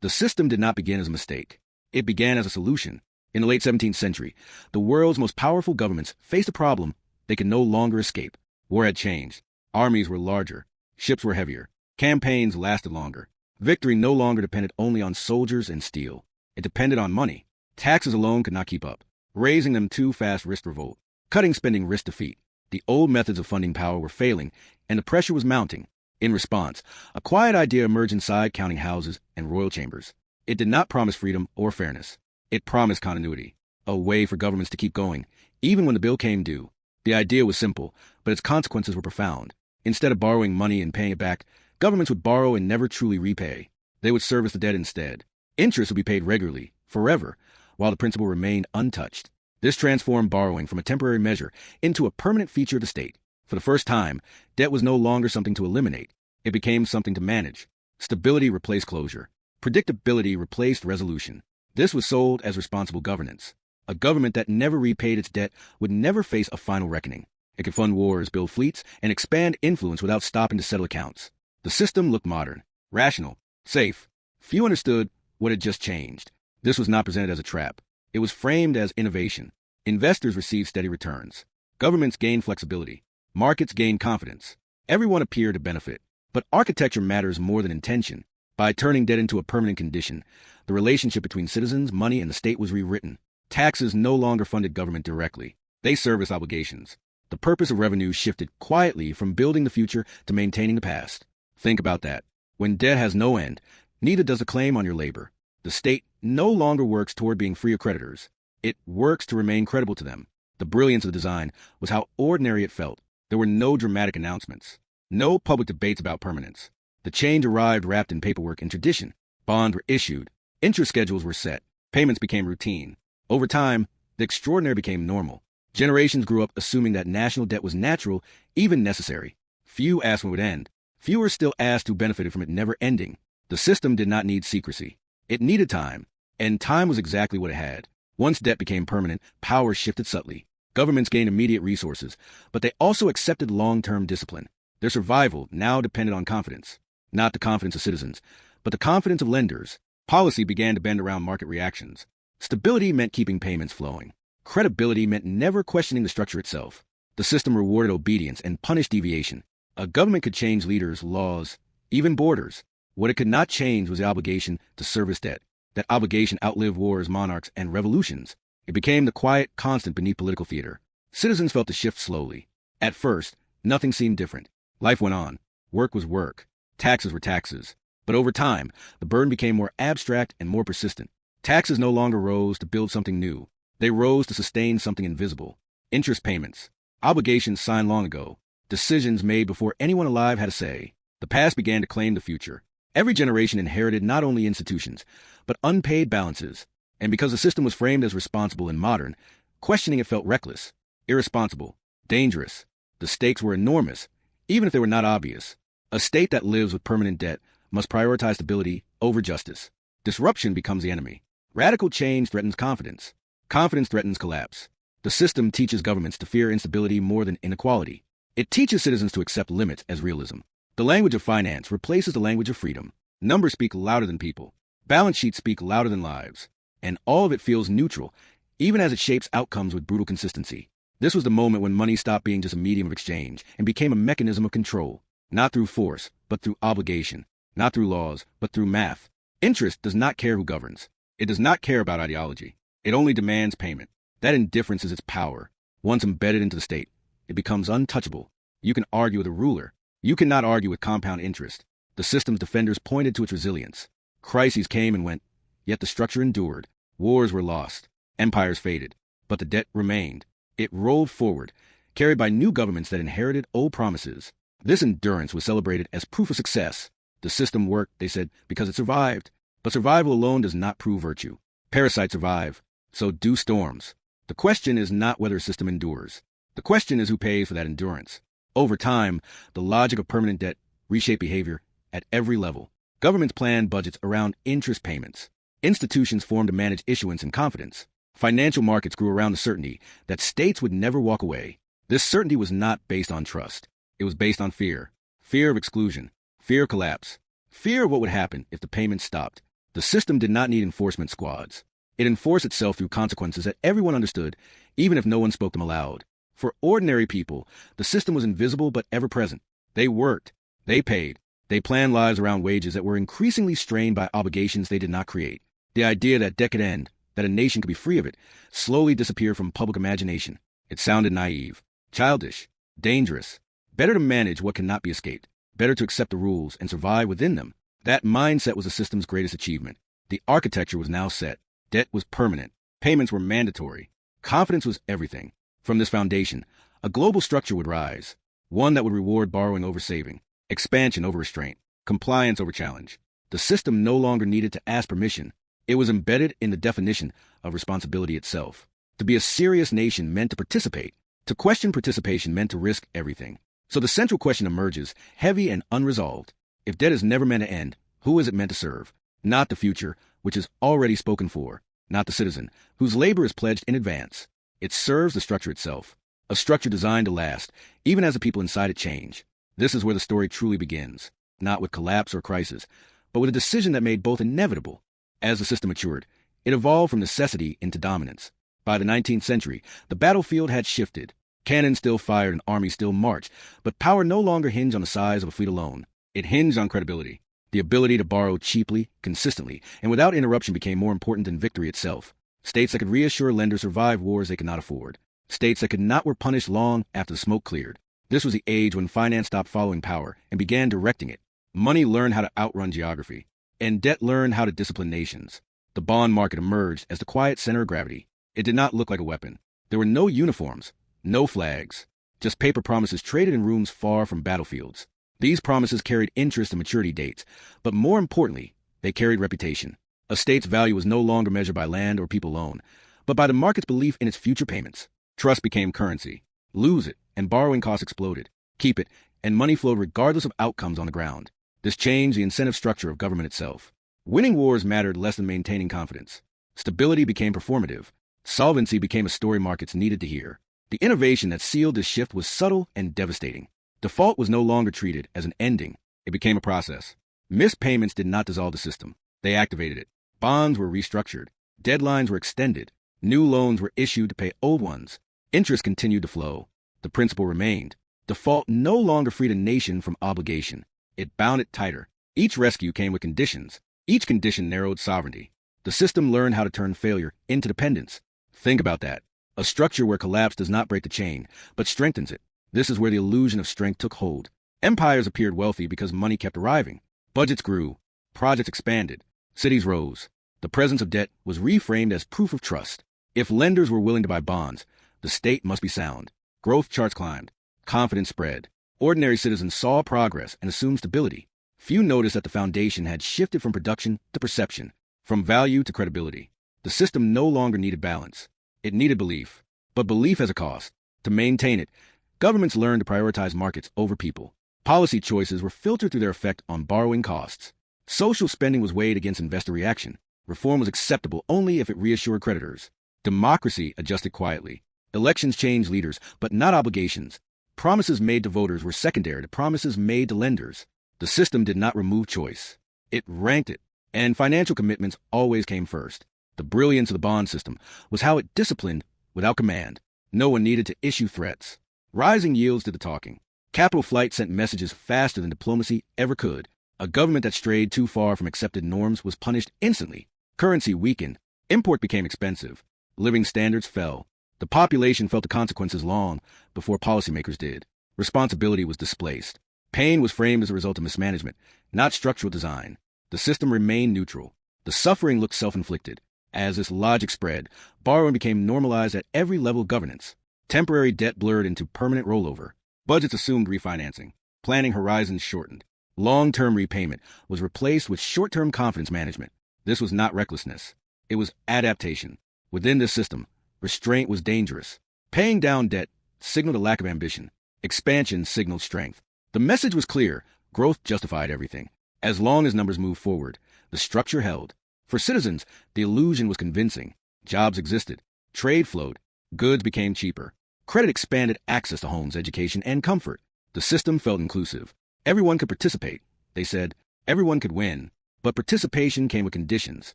The system did not begin as a mistake. It began as a solution. In the late 17th century, the world's most powerful governments faced a problem they could no longer escape. War had changed. Armies were larger. Ships were heavier. Campaigns lasted longer. Victory no longer depended only on soldiers and steel. It depended on money. Taxes alone could not keep up. Raising them too fast risked revolt. Cutting spending risked defeat. The old methods of funding power were failing, and the pressure was mounting. In response, a quiet idea emerged inside counting houses and royal chambers. It did not promise freedom or fairness. It promised continuity, a way for governments to keep going, even when the bill came due. The idea was simple, but its consequences were profound. Instead of borrowing money and paying it back, governments would borrow and never truly repay. They would service the debt instead. Interest would be paid regularly, forever, while the principal remained untouched. This transformed borrowing from a temporary measure into a permanent feature of the state. For the first time, debt was no longer something to eliminate. It became something to manage. Stability replaced closure. Predictability replaced resolution. This was sold as responsible governance. A government that never repaid its debt would never face a final reckoning. It could fund wars, build fleets, and expand influence without stopping to settle accounts. The system looked modern, rational, safe. Few understood what had just changed. This was not presented as a trap. It was framed as innovation. Investors received steady returns. Governments gained flexibility. Markets gained confidence. Everyone appeared to benefit. But architecture matters more than intention. By turning debt into a permanent condition, the relationship between citizens, money, and the state was rewritten. Taxes no longer funded government directly. They serviced obligations. The purpose of revenue shifted quietly from building the future to maintaining the past. Think about that. When debt has no end, neither does the claim on your labor. The state no longer works toward being free of creditors. It works to remain credible to them. The brilliance of the design was how ordinary it felt. There were no dramatic announcements. No public debates about permanence. The change arrived wrapped in paperwork and tradition. Bonds were issued. Interest schedules were set. Payments became routine. Over time, the extraordinary became normal. Generations grew up assuming that national debt was natural, even necessary. Few asked when it would end. Fewer still asked who benefited from it never ending. The system did not need secrecy. It needed time, and time was exactly what it had. Once debt became permanent, power shifted subtly. Governments gained immediate resources, but they also accepted long-term discipline. Their survival now depended on confidence. Not the confidence of citizens, but the confidence of lenders. Policy began to bend around market reactions. Stability meant keeping payments flowing. Credibility meant never questioning the structure itself. The system rewarded obedience and punished deviation. A government could change leaders, laws, even borders. What it could not change was the obligation to service debt. That obligation outlived wars, monarchs, and revolutions. It became the quiet constant beneath political theater. Citizens felt the shift slowly. At first, nothing seemed different. Life went on. Work was work. Taxes were taxes. But over time, the burden became more abstract and more persistent. Taxes no longer rose to build something new. They rose to sustain something invisible. Interest payments. Obligations signed long ago. Decisions made before anyone alive had a say. The past began to claim the future. Every generation inherited not only institutions, but unpaid balances. And because the system was framed as responsible and modern, questioning it felt reckless, irresponsible, dangerous. The stakes were enormous, even if they were not obvious. A state that lives with permanent debt must prioritize stability over justice. Disruption becomes the enemy. Radical change threatens confidence. Confidence threatens collapse. The system teaches governments to fear instability more than inequality. It teaches citizens to accept limits as realism. The language of finance replaces the language of freedom. Numbers speak louder than people. Balance sheets speak louder than lives. And all of it feels neutral, even as it shapes outcomes with brutal consistency. This was the moment when money stopped being just a medium of exchange and became a mechanism of control. Not through force, but through obligation. Not through laws, but through math. Interest does not care who governs. It does not care about ideology. It only demands payment. That indifference is its power. Once embedded into the state, it becomes untouchable. You can argue with a ruler. You cannot argue with compound interest. The system's defenders pointed to its resilience. Crises came and went, yet the structure endured. Wars were lost. Empires faded. But the debt remained. It rolled forward, carried by new governments that inherited old promises. This endurance was celebrated as proof of success. The system worked, they said, because it survived. But survival alone does not prove virtue. Parasites survive. So do storms. The question is not whether a system endures. The question is who pays for that endurance. Over time, the logic of permanent debt reshaped behavior at every level. Governments planned budgets around interest payments. Institutions formed to manage issuance and confidence. Financial markets grew around the certainty that states would never walk away. This certainty was not based on trust. It was based on fear. Fear of exclusion. Fear of collapse. Fear of what would happen if the payments stopped. The system did not need enforcement squads. It enforced itself through consequences that everyone understood, even if no one spoke them aloud. For ordinary people, the system was invisible but ever-present. They worked, they paid, they planned lives around wages that were increasingly strained by obligations they did not create. The idea that debt could end, that a nation could be free of it, slowly disappeared from public imagination. It sounded naive, childish, dangerous. Better to manage what cannot be escaped. Better to accept the rules and survive within them. That mindset was the system's greatest achievement. The architecture was now set. Debt was permanent. Payments were mandatory. Confidence was everything. From this foundation, a global structure would rise. One that would reward borrowing over saving, expansion over restraint, compliance over challenge. The system no longer needed to ask permission. It was embedded in the definition of responsibility itself. To be a serious nation meant to participate. To question participation meant to risk everything. So the central question emerges, heavy and unresolved. If debt is never meant to end, who is it meant to serve? Not the future, which is already spoken for. Not the citizen, whose labor is pledged in advance. It serves the structure itself. A structure designed to last, even as the people inside it change. This is where the story truly begins. Not with collapse or crisis, but with a decision that made both inevitable. As the system matured, it evolved from necessity into dominance. By the 19th century, the battlefield had shifted. Cannons still fired and armies still marched, but power no longer hinged on the size of a fleet alone. It hinged on credibility. The ability to borrow cheaply, consistently, and without interruption became more important than victory itself. States that could reassure lenders survived wars they could not afford. States that could not were punished long after the smoke cleared. This was the age when finance stopped following power and began directing it. Money learned how to outrun geography, and debt learned how to discipline nations. The bond market emerged as the quiet center of gravity. It did not look like a weapon. There were no uniforms, no flags, just paper promises traded in rooms far from battlefields. These promises carried interest and maturity dates, but more importantly, they carried reputation. A state's value was no longer measured by land or people alone, but by the market's belief in its future payments. Trust became currency. Lose it, and borrowing costs exploded. Keep it, and money flowed regardless of outcomes on the ground. This changed the incentive structure of government itself. Winning wars mattered less than maintaining confidence. Stability became performative. Solvency became a story markets needed to hear. The innovation that sealed this shift was subtle and devastating. Default was no longer treated as an ending. It became a process. Missed payments did not dissolve the system. They activated it. Bonds were restructured. Deadlines were extended. New loans were issued to pay old ones. Interest continued to flow. The principle remained. Default no longer freed a nation from obligation. It bound it tighter. Each rescue came with conditions. Each condition narrowed sovereignty. The system learned how to turn failure into dependence. Think about that. A structure where collapse does not break the chain, but strengthens it. This is where the illusion of strength took hold. Empires appeared wealthy because money kept arriving. Budgets grew. Projects expanded. Cities rose. The presence of debt was reframed as proof of trust. If lenders were willing to buy bonds, the state must be sound. Growth charts climbed. Confidence spread. Ordinary citizens saw progress and assumed stability. Few noticed that the foundation had shifted from production to perception, from value to credibility. The system no longer needed balance. It needed belief. But belief has a cost. To maintain it, governments learned to prioritize markets over people. Policy choices were filtered through their effect on borrowing costs. Social spending was weighed against investor reaction. Reform was acceptable only if it reassured creditors. Democracy adjusted quietly. Elections changed leaders, but not obligations. Promises made to voters were secondary to promises made to lenders. The system did not remove choice. It ranked it, and financial commitments always came first. The brilliance of the bond system was how it disciplined without command. No one needed to issue threats. Rising yields did the talking. Capital flight sent messages faster than diplomacy ever could. A government that strayed too far from accepted norms was punished instantly. Currency weakened. Import became expensive. Living standards fell. The population felt the consequences long before policymakers did. Responsibility was displaced. Pain was framed as a result of mismanagement, not structural design. The system remained neutral. The suffering looked self-inflicted. As this logic spread, borrowing became normalized at every level of governance. Temporary debt blurred into permanent rollover. Budgets assumed refinancing. Planning horizons shortened. Long-term repayment was replaced with short-term confidence management. This was not recklessness. It was adaptation. Within this system, restraint was dangerous. Paying down debt signaled a lack of ambition. Expansion signaled strength. The message was clear. Growth justified everything. As long as numbers moved forward, the structure held. For citizens, the illusion was convincing. Jobs existed. Trade flowed. Goods became cheaper. Credit expanded access to homes, education, and comfort. The system felt inclusive. Everyone could participate. They said, everyone could win. But participation came with conditions.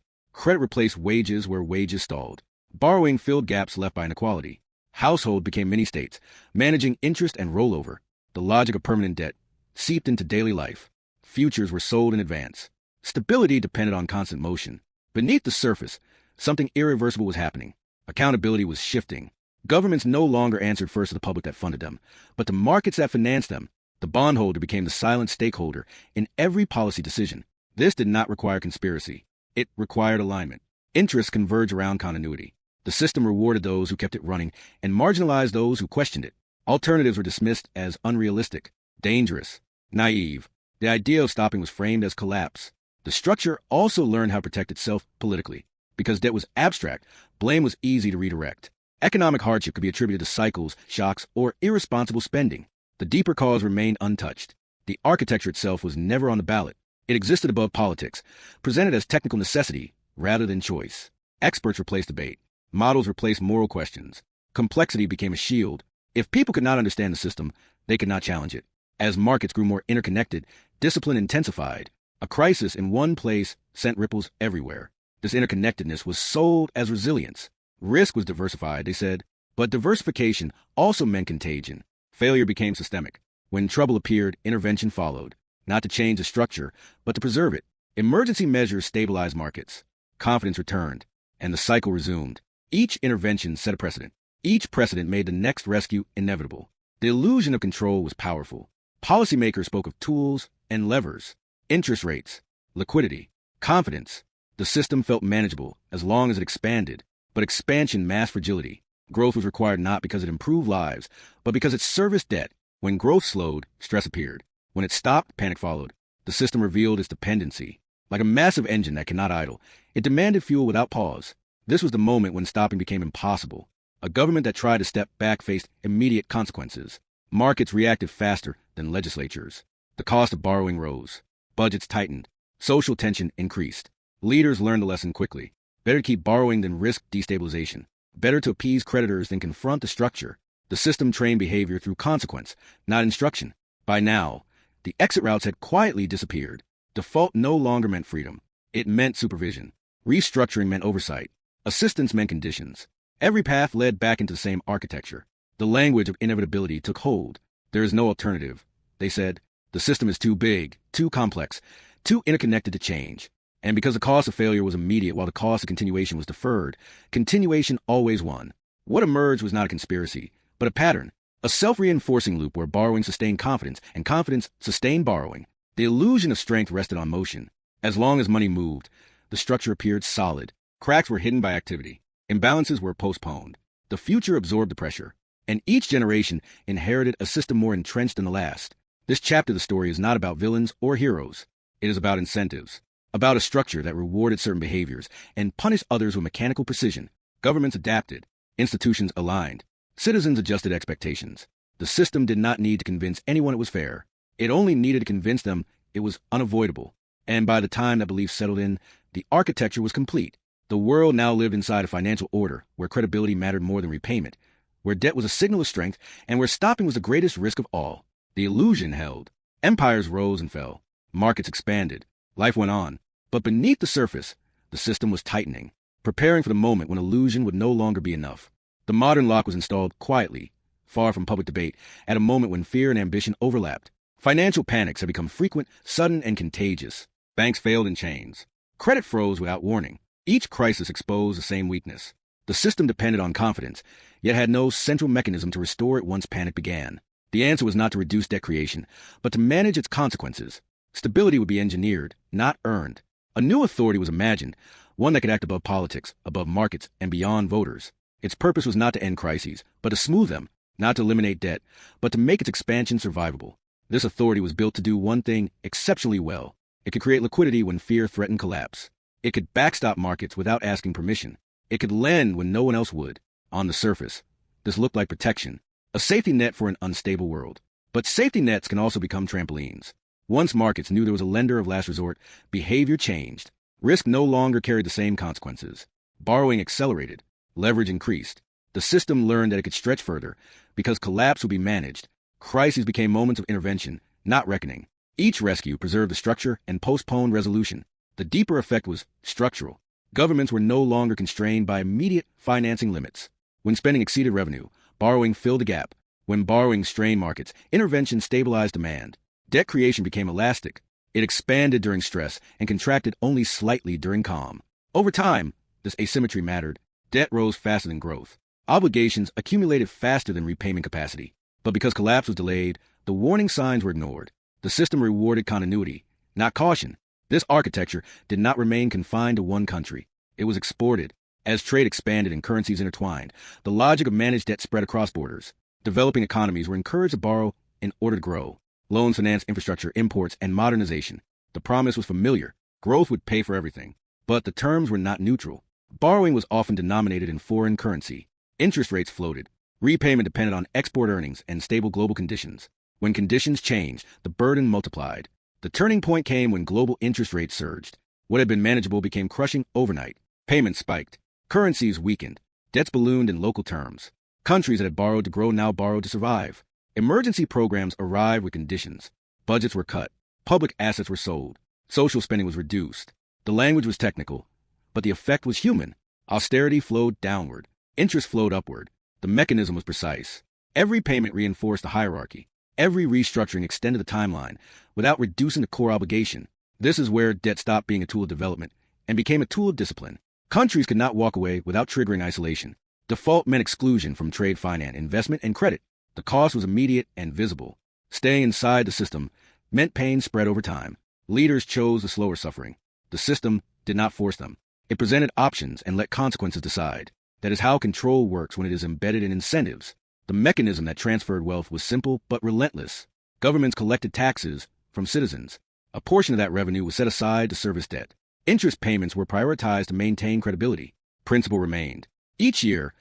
Credit replaced wages where wages stalled. Borrowing filled gaps left by inequality. Household became mini-states, managing interest and rollover. The logic of permanent debt seeped into daily life. Futures were sold in advance. Stability depended on constant motion. Beneath the surface, something irreversible was happening. Accountability was shifting. Governments no longer answered first to the public that funded them, but to markets that financed them. The bondholder became the silent stakeholder in every policy decision. This did not require conspiracy. It required alignment. Interests converged around continuity. The system rewarded those who kept it running and marginalized those who questioned it. Alternatives were dismissed as unrealistic, dangerous, naive. The idea of stopping was framed as collapse. The structure also learned how to protect itself politically. Because debt was abstract, blame was easy to redirect. Economic hardship could be attributed to cycles, shocks, or irresponsible spending. The deeper cause remained untouched. The architecture itself was never on the ballot. It existed above politics, presented as technical necessity rather than choice. Experts replaced debate. Models replaced moral questions. Complexity became a shield. If people could not understand the system, they could not challenge it. As markets grew more interconnected, discipline intensified. A crisis in one place sent ripples everywhere. This interconnectedness was sold as resilience. Risk was diversified, they said, but diversification also meant contagion. Failure became systemic. When trouble appeared, intervention followed, not to change the structure, but to preserve it. Emergency measures stabilized markets. Confidence returned, and the cycle resumed. Each intervention set a precedent. Each precedent made the next rescue inevitable. The illusion of control was powerful. Policymakers spoke of tools and levers, interest rates, liquidity, confidence. The system felt manageable as long as it expanded. But expansion masked fragility. Growth was required not because it improved lives, but because it serviced debt. When growth slowed, stress appeared. When it stopped, panic followed. The system revealed its dependency. Like a massive engine that cannot idle, it demanded fuel without pause. This was the moment when stopping became impossible. A government that tried to step back faced immediate consequences. Markets reacted faster than legislatures. The cost of borrowing rose. Budgets tightened. Social tension increased. Leaders learned the lesson quickly. Better to keep borrowing than risk destabilization. Better to appease creditors than confront the structure. The system trained behavior through consequence, not instruction. By now, the exit routes had quietly disappeared. Default no longer meant freedom. It meant supervision. Restructuring meant oversight. Assistance meant conditions. Every path led back into the same architecture. The language of inevitability took hold. There is no alternative, they said. The system is too big, too complex, too interconnected to change. And because the cost of failure was immediate while the cost of continuation was deferred, continuation always won. What emerged was not a conspiracy, but a pattern, a self-reinforcing loop where borrowing sustained confidence and confidence sustained borrowing. The illusion of strength rested on motion. As long as money moved, the structure appeared solid. Cracks were hidden by activity. Imbalances were postponed. The future absorbed the pressure, and each generation inherited a system more entrenched than the last. This chapter of the story is not about villains or heroes. It is about incentives. About a structure that rewarded certain behaviors and punished others with mechanical precision. Governments adapted. Institutions aligned. Citizens adjusted expectations. The system did not need to convince anyone it was fair. It only needed to convince them it was unavoidable. And by the time that belief settled in, the architecture was complete. The world now lived inside a financial order where credibility mattered more than repayment, where debt was a signal of strength, and where stopping was the greatest risk of all. The illusion held. Empires rose and fell. Markets expanded. Life went on. But beneath the surface, the system was tightening, preparing for the moment when illusion would no longer be enough. The modern lock was installed quietly, far from public debate, at a moment when fear and ambition overlapped. Financial panics had become frequent, sudden, and contagious. Banks failed in chains. Credit froze without warning. Each crisis exposed the same weakness. The system depended on confidence, yet had no central mechanism to restore it once panic began. The answer was not to reduce debt creation, but to manage its consequences. Stability would be engineered, not earned. A new authority was imagined, one that could act above politics, above markets, and beyond voters. Its purpose was not to end crises, but to smooth them, not to eliminate debt, but to make its expansion survivable. This authority was built to do one thing exceptionally well. It could create liquidity when fear threatened collapse. It could backstop markets without asking permission. It could lend when no one else would. On the surface, this looked like protection, a safety net for an unstable world. But safety nets can also become trampolines. Once markets knew there was a lender of last resort, behavior changed. Risk no longer carried the same consequences. Borrowing accelerated. Leverage increased. The system learned that it could stretch further. Because collapse would be managed, crises became moments of intervention, not reckoning. Each rescue preserved the structure and postponed resolution. The deeper effect was structural. Governments were no longer constrained by immediate financing limits. When spending exceeded revenue, borrowing filled the gap. When borrowing strained markets, intervention stabilized demand. Debt creation became elastic. It expanded during stress and contracted only slightly during calm. Over time, this asymmetry mattered. Debt rose faster than growth. Obligations accumulated faster than repayment capacity. But because collapse was delayed, the warning signs were ignored. The system rewarded continuity, not caution. This architecture did not remain confined to one country. It was exported. As trade expanded and currencies intertwined, the logic of managed debt spread across borders. Developing economies were encouraged to borrow in order to grow. Loans financed infrastructure, imports, and modernization. The promise was familiar. Growth would pay for everything. But the terms were not neutral. Borrowing was often denominated in foreign currency. Interest rates floated. Repayment depended on export earnings and stable global conditions. When conditions changed, the burden multiplied. The turning point came when global interest rates surged. What had been manageable became crushing overnight. Payments spiked. Currencies weakened. Debts ballooned in local terms. Countries that had borrowed to grow now borrowed to survive. Emergency programs arrived with conditions. Budgets were cut. Public assets were sold. Social spending was reduced. The language was technical, but the effect was human. Austerity flowed downward. Interest flowed upward. The mechanism was precise. Every payment reinforced the hierarchy. Every restructuring extended the timeline without reducing the core obligation. This is where debt stopped being a tool of development and became a tool of discipline. Countries could not walk away without triggering isolation. Default meant exclusion from trade finance, investment, and credit. The cost was immediate and visible. Staying inside the system meant pain spread over time. Leaders chose the slower suffering. The system did not force them. It presented options and let consequences decide. That is how control works when it is embedded in incentives. The mechanism that transferred wealth was simple but relentless. Governments collected taxes from citizens. A portion of that revenue was set aside to service debt. Interest payments were prioritized to maintain credibility. Principle remained. Each year,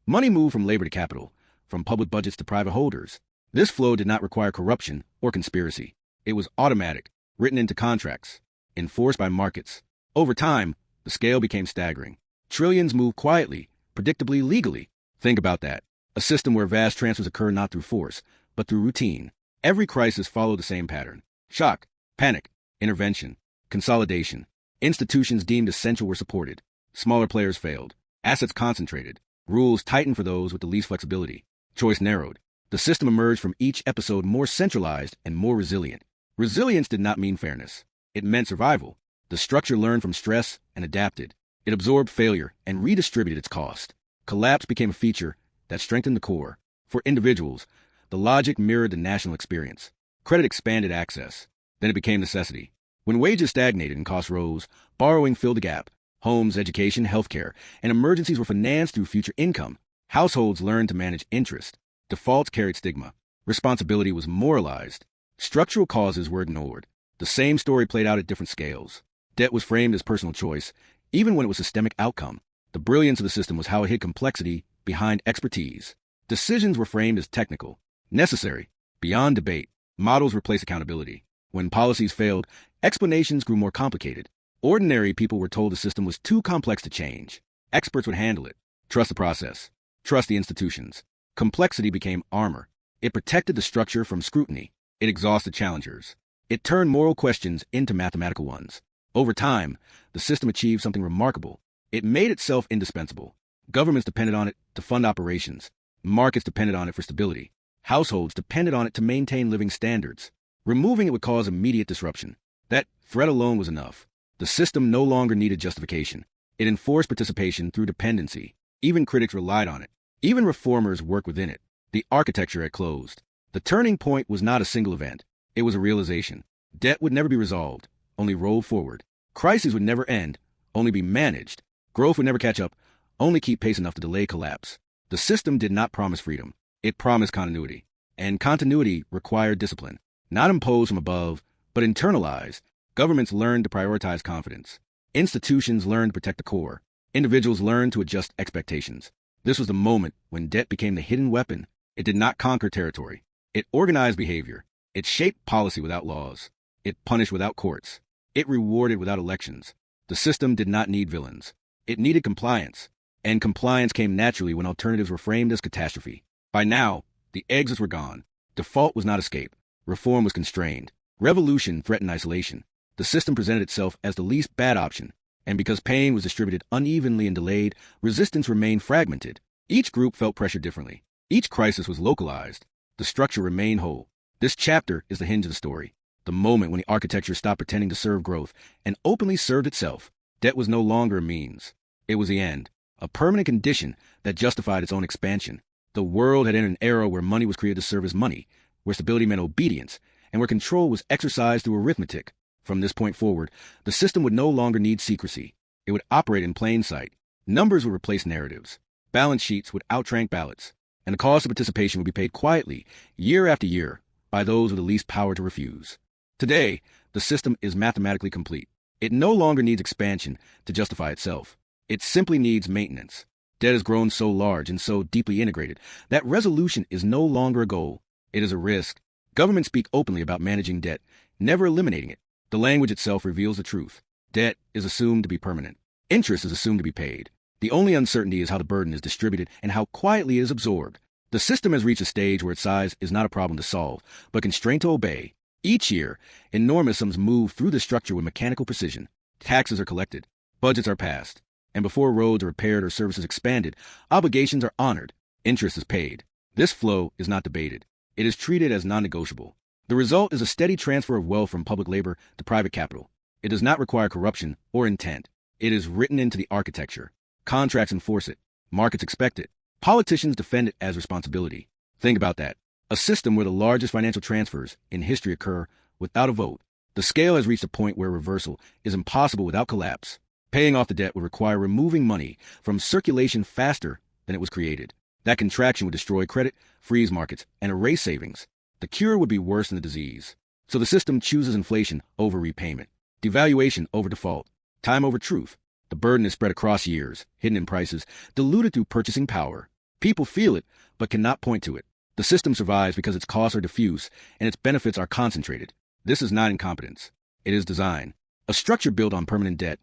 money moved from labor to capital, from public budgets to private holders. This flow did not require corruption or conspiracy. It was automatic, written into contracts, enforced by markets. Over time, the scale became staggering. Trillions moved quietly, predictably, legally. Think about that. A system where vast transfers occur not through force, but through routine. Every crisis followed the same pattern. Shock, panic, intervention, consolidation. Institutions deemed essential were supported. Smaller players failed. Assets concentrated. Rules tightened for those with the least flexibility. Choice narrowed. The system emerged from each episode more centralized and more resilient. Resilience did not mean fairness. It meant survival. The structure learned from stress and adapted. It absorbed failure and redistributed its cost. Collapse became a feature that strengthened the core. For individuals, the logic mirrored the national experience. Credit expanded access. Then it became necessity. When wages stagnated and costs rose, borrowing filled the gap. Homes, education, healthcare, and emergencies were financed through future income. Households learned to manage interest. Defaults carried stigma. Responsibility was moralized. Structural causes were ignored. The same story played out at different scales. Debt was framed as personal choice, even when it was a systemic outcome. The brilliance of the system was how it hid complexity behind expertise. Decisions were framed as technical, necessary, beyond debate. Models replaced accountability. When policies failed, explanations grew more complicated. Ordinary people were told the system was too complex to change. Experts would handle it. Trust the process. Trust the institutions. Complexity became armor. It protected the structure from scrutiny. It exhausted challengers. It turned moral questions into mathematical ones. Over time, the system achieved something remarkable. It made itself indispensable. Governments depended on it to fund operations. Markets depended on it for stability. Households depended on it to maintain living standards. Removing it would cause immediate disruption. That threat alone was enough. The system no longer needed justification. It enforced participation through dependency. Even critics relied on it. Even reformers worked within it. The architecture had closed. The turning point was not a single event. It was a realization. Debt would never be resolved, only rolled forward. Crises would never end, only be managed. Growth would never catch up, only keep pace enough to delay collapse. The system did not promise freedom. It promised continuity. And continuity required discipline. Not imposed from above, but internalized. Governments learned to prioritize confidence. Institutions learned to protect the core. Individuals learned to adjust expectations. This was the moment when debt became the hidden weapon. It did not conquer territory. It organized behavior. It shaped policy without laws. It punished without courts. It rewarded without elections. The system did not need villains. It needed compliance. And compliance came naturally when alternatives were framed as catastrophe. By now, the exits were gone. Default was not escape. Reform was constrained. Revolution threatened isolation. The system presented itself as the least bad option, and because pain was distributed unevenly and delayed, resistance remained fragmented. Each group felt pressure differently. Each crisis was localized. The structure remained whole. This chapter is the hinge of the story. The moment when the architecture stopped pretending to serve growth and openly served itself. Debt was no longer a means. It was the end, a permanent condition that justified its own expansion. The world had entered an era where money was created to serve as money, where stability meant obedience, and where control was exercised through arithmetic. From this point forward, the system would no longer need secrecy. It would operate in plain sight. Numbers would replace narratives. Balance sheets would outrank ballots. And the cost of participation would be paid quietly, year after year, by those with the least power to refuse. Today, the system is mathematically complete. It no longer needs expansion to justify itself. It simply needs maintenance. Debt has grown so large and so deeply integrated that resolution is no longer a goal. It is a risk. Governments speak openly about managing debt, never eliminating it. The language itself reveals the truth. Debt is assumed to be permanent. Interest is assumed to be paid. The only uncertainty is how the burden is distributed and how quietly it is absorbed. The system has reached a stage where its size is not a problem to solve, but a constraint to obey. Each year, enormous sums move through the structure with mechanical precision. Taxes are collected, budgets are passed, and before roads are repaired or services expanded, obligations are honored, interest is paid. This flow is not debated. It is treated as non-negotiable. The result is a steady transfer of wealth from public labor to private capital. It does not require corruption or intent. It is written into the architecture. Contracts enforce it. Markets expect it. Politicians defend it as responsibility. Think about that. A system where the largest financial transfers in history occur without a vote. The scale has reached a point where reversal is impossible without collapse. Paying off the debt would require removing money from circulation faster than it was created. That contraction would destroy credit, freeze markets, and erase savings. The cure would be worse than the disease. So the system chooses inflation over repayment, devaluation over default, time over truth. The burden is spread across years, hidden in prices, diluted through purchasing power. People feel it, but cannot point to it. The system survives because its costs are diffuse and its benefits are concentrated. This is not incompetence. It is design. A structure built on permanent debt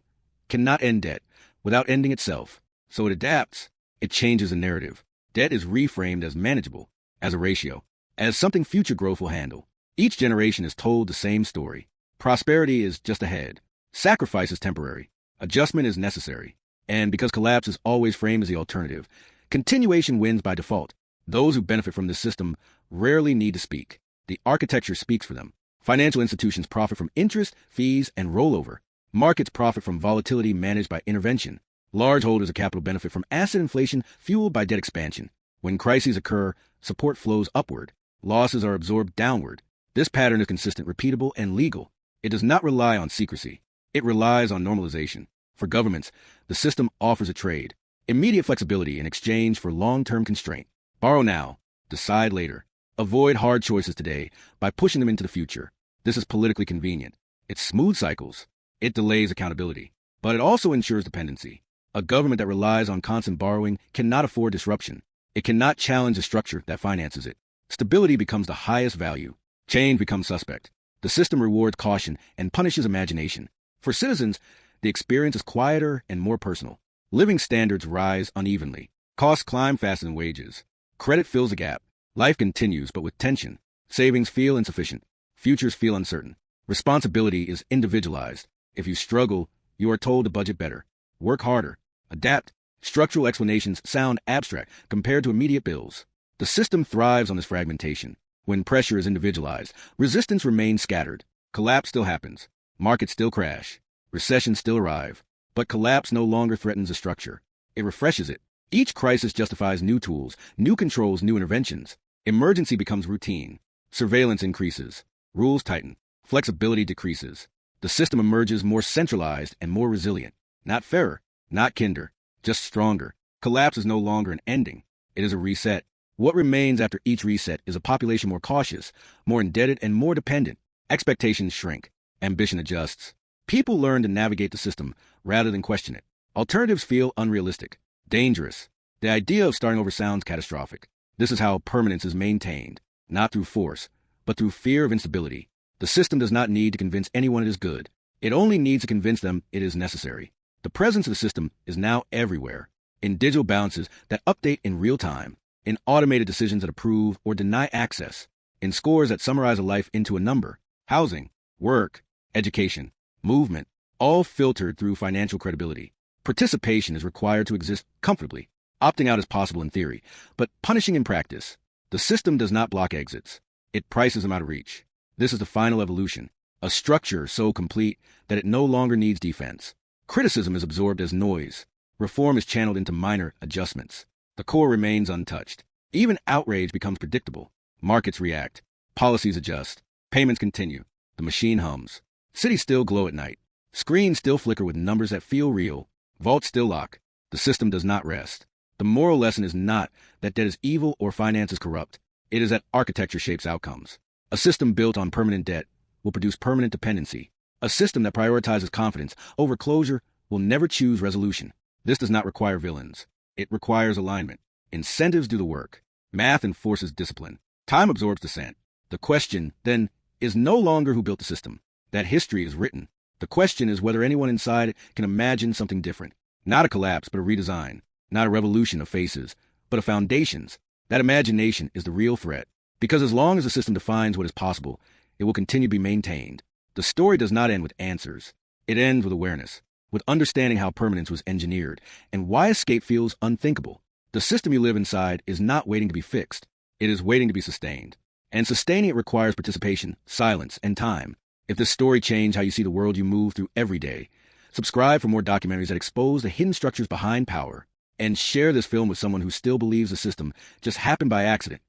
cannot end debt without ending itself. So it adapts. It changes the narrative. Debt is reframed as manageable, as a ratio, as something future growth will handle. Each generation is told the same story. Prosperity is just ahead. Sacrifice is temporary. Adjustment is necessary. And because collapse is always framed as the alternative, continuation wins by default. Those who benefit from this system rarely need to speak. The architecture speaks for them. Financial institutions profit from interest, fees, and rollover. Markets profit from volatility managed by intervention. Large holders of capital benefit from asset inflation fueled by debt expansion. When crises occur, support flows upward. Losses are absorbed downward. This pattern is consistent, repeatable, and legal. It does not rely on secrecy. It relies on normalization. For governments, the system offers a trade. Immediate flexibility in exchange for long-term constraint. Borrow now, decide later. Avoid hard choices today by pushing them into the future. This is politically convenient. It smooths cycles. It delays accountability. But it also ensures dependency. A government that relies on constant borrowing cannot afford disruption. It cannot challenge the structure that finances it. Stability becomes the highest value. Change becomes suspect. The system rewards caution and punishes imagination. For citizens, the experience is quieter and more personal. Living standards rise unevenly. Costs climb faster than wages. Credit fills the gap. Life continues, but with tension. Savings feel insufficient. Futures feel uncertain. Responsibility is individualized. If you struggle, you are told to budget better. Work harder. Adapt. Structural explanations sound abstract compared to immediate bills. The system thrives on this fragmentation. When pressure is individualized, resistance remains scattered. Collapse still happens. Markets still crash. Recessions still arrive. But collapse no longer threatens the structure. It refreshes it. Each crisis justifies new tools, new controls, new interventions. Emergency becomes routine. Surveillance increases. Rules tighten. Flexibility decreases. The system emerges more centralized and more resilient. Not fairer, not kinder, just stronger. Collapse is no longer an ending. It is a reset. What remains after each reset is a population more cautious, more indebted, and more dependent. Expectations shrink. Ambition adjusts. People learn to navigate the system rather than question it. Alternatives feel unrealistic, dangerous. The idea of starting over sounds catastrophic. This is how permanence is maintained, not through force, but through fear of instability. The system does not need to convince anyone it is good. It only needs to convince them it is necessary. The presence of the system is now everywhere, in digital balances that update in real time, in automated decisions that approve or deny access, in scores that summarize a life into a number: housing, work, education, movement, all filtered through financial credibility. Participation is required to exist comfortably. Opting out is possible in theory, but punishing in practice. The system does not block exits. It prices them out of reach. This is the final evolution, a structure so complete that it no longer needs defense. Criticism is absorbed as noise. Reform is channeled into minor adjustments. The core remains untouched. Even outrage becomes predictable. Markets react. Policies adjust. Payments continue. The machine hums. Cities still glow at night. Screens still flicker with numbers that feel real. Vaults still lock. The system does not rest. The moral lesson is not that debt is evil or finance is corrupt. It is that architecture shapes outcomes. A system built on permanent debt will produce permanent dependency. A system that prioritizes confidence over closure will never choose resolution. This does not require villains. It requires alignment. Incentives do the work. Math enforces discipline. Time absorbs dissent. The question, then, is no longer who built the system. That history is written. The question is whether anyone inside can imagine something different. Not a collapse, but a redesign. Not a revolution of faces, but of foundations. That imagination is the real threat. Because as long as the system defines what is possible, it will continue to be maintained. The story does not end with answers. It ends with awareness, with understanding how permanence was engineered, and why escape feels unthinkable. The system you live inside is not waiting to be fixed. It is waiting to be sustained. And sustaining it requires participation, silence, and time. If this story changed how you see the world you move through every day, subscribe for more documentaries that expose the hidden structures behind power. And share this film with someone who still believes the system just happened by accident.